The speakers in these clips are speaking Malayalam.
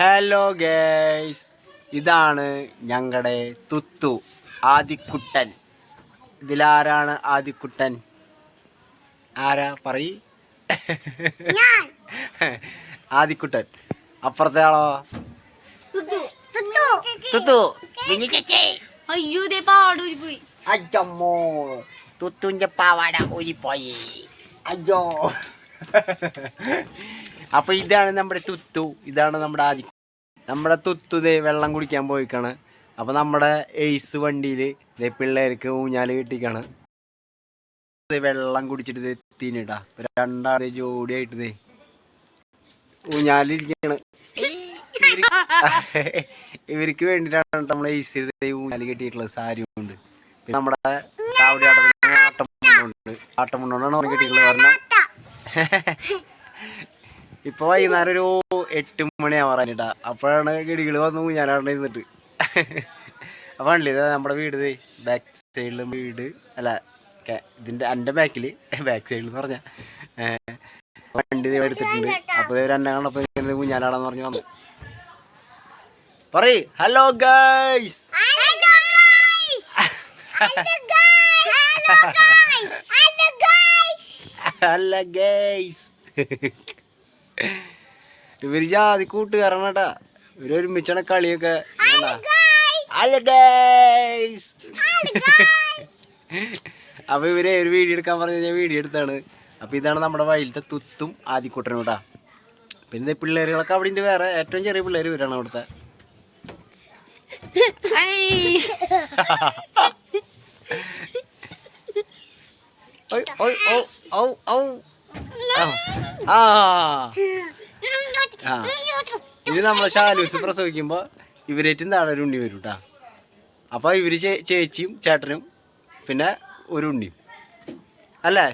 ഹലോ ഗേയ്സ്, ഇതാണ് ഞങ്ങളുടെ തുത്തു ആദിക്കുട്ടൻ. ഇതിലാരാണ് ആദിക്കുട്ടൻ? ആരാ പറയ്? ആദിക്കുട്ടൻ. അപ്പുറത്തെ ആളോ? തുത്തു. അയ്യമ്മോ, തുത്തുന്റെ പാവാട ഊരിപ്പോയി. അയ്യോ. അപ്പൊ ഇതാണ് നമ്മുടെ തുത്തു, ഇതാണ് നമ്മുടെ ആദി. നമ്മുടെ തുത്തുതേ വെള്ളം കുടിക്കാൻ പോയിക്കാണ്. അപ്പൊ നമ്മുടെ എയ്സ് വണ്ടിയിൽ പിള്ളേർക്ക് ഊഞ്ഞാല് കെട്ടിക്കാണ്. വെള്ളം കുടിച്ചിട്ട് എത്തിനിട്ടാ രണ്ടാളെ ജോഡിയായിട്ട് ഊഞ്ഞാലിരിക്കാണ്. ഇവർക്ക് വേണ്ടിയിട്ടാണ് നമ്മളെ എയ്സ് ഊഞ്ഞാല് കെട്ടിയിട്ടുള്ളത്. സാരി കൊണ്ട്. പിന്നെ നമ്മുടെ കാവടി ആട്ടമുണ്ടോണ്ടാണ് അവർ കെട്ടിയിട്ടുള്ളത്. പറഞ്ഞാൽ ഇപ്പൊ വൈകുന്നേരം ഒരു 8 മണിയാവാറായിട്ടാ. അപ്പോഴാണ് ഗിടികൾ വന്നു ഞാനാണ് ഇരുന്നിട്ട്. അപ്പൊ കണ്ടില്ലേ നമ്മുടെ വീട്, ബാക്ക് സൈഡിലും വീട് അല്ല, ഇതിന്റെ എൻ്റെ ബാക്ക് സൈഡിൽ എന്ന് പറഞ്ഞ വണ്ടി എടുത്തിട്ടുണ്ട്. അപ്പൊ രണ്ടാം കണ്ടപ്പോ ഊഞ്ഞാലാണെന്ന് പറഞ്ഞു വന്നു. പറയ് ഹലോ ഗൈസ്. Hello guys. ഇവര് ജാതി കൂട്ടുകാരാണ് കേട്ടാ. ഇവര് ഒരുമിച്ചാണ് കളിയൊക്കെ. അപ്പൊ ഇവര് ഒരു വീഡിയോ എടുക്കാൻ പറഞ്ഞു കഴിഞ്ഞാൽ വീഡിയോ എടുത്താണ്. അപ്പൊ ഇതാണ് നമ്മുടെ വയലിലത്തെ തുത്തും ആദിക്കുട്ടനും കേട്ടാ. പിന്നെ പിള്ളേരുകളൊക്കെ അവിടെ ഉണ്ട്. വേറെ ഏറ്റവും ചെറിയ പിള്ളേർ ഇവരാണ് അവിടുത്തെ. ഇത് നമ്മളെ ഷാലൂസ് പ്രസവിക്കുമ്പോ ഇവരേറ്റും താഴെ ഒരു ഉണ്ണി വരും കേട്ടാ. അപ്പൊ ഇവര് ചേച്ചിയും ചേട്ടനും പിന്നെ ഒരു ഉണ്ണിയും അല്ലേ.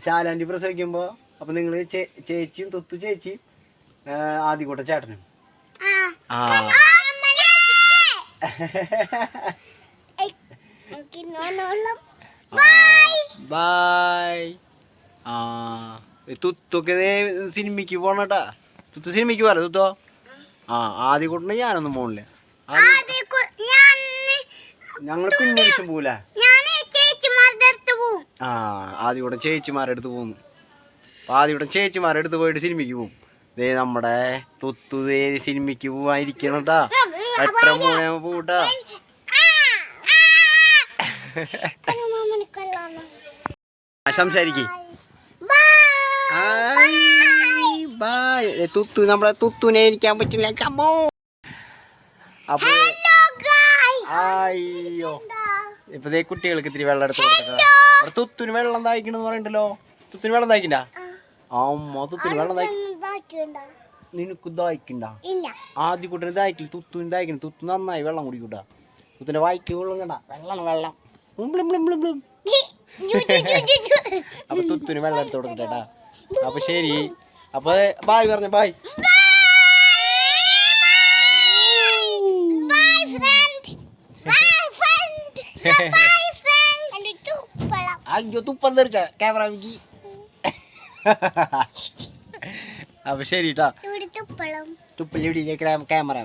ശാലാൻറ്റി പ്രസവിക്കുമ്പോ അപ്പൊ നിങ്ങള് ചേച്ചിയും തുത്തു ചേച്ചിയും ആദ്യകൂട്ട ചേട്ടനും. ബൈ. തുത്തൊക്കെ സിനിമയ്ക്ക് പോണട്ടാ. തുത്തു സിനിമയ്ക്ക് പോലെ തുത്തോ. ആദ്യകൂട്ടന് ഞാനൊന്നും പോണില്ല. ഞങ്ങള് പിന്നെ വിഷം പോല. ആദ്യകൂട്ടൻ ചേച്ചിമാരുടെ അടുത്ത് പോകുന്നു. ആദ്യകൂട്ടൻ ചേച്ചിമാരുടെ അടുത്ത് പോയിട്ട് സിനിമയ്ക്ക് പോകും. ദേ നമ്മുടെ തുത്തു സിനിമയ്ക്ക് പോവാതിരിക്കണട്ടാ. 8:30 പോട്ടാ. സംസാരിക്കേ. തുത്തു നമ്മളെ തുത്തുനെ ഇരിക്കാൻ പറ്റില്ല. ചമ്മോ. അപ്പൊ അയ്യോ, ഇപ്പൊ കുട്ടികൾക്ക് ഇത്തിരി വെള്ളം എടുത്ത് കൊടുത്തിട്ടാ. തുത്തുന് വെള്ളം തായ്ക്കണെന്ന് പറയണ്ടല്ലോ. തുത്തിന് വെള്ളം തായ്ക്കണ്ട. അമ്മ തുത്തിന് വെള്ളം നിനക്ക് ദാഹിക്കണ്ട. ആദ്യകൂട്ടന് ദാഹിക്കില്ല, തുത്തുന് ദാഹിക്കണം. തുത്തു നന്നായി വെള്ളം കുടിക്കൂട്ടാ. തുത്തിന്റെ വായിക്ക് വെള്ളം കണ്ട. വെള്ളം അപ്പൊ തുത്തിന് വെള്ളം എടുത്ത് കൊടുത്തിട്ടാ. അപ്പൊ ശരി. അപ്പൊ ബായ് പറഞ്ഞ ബായ്. അയ്യോ തുപ്പം തെറിച്ച ക്യാമറ. അപ്പൊ ശരി കേട്ടോ. തുപ്പല് ക്യാമറ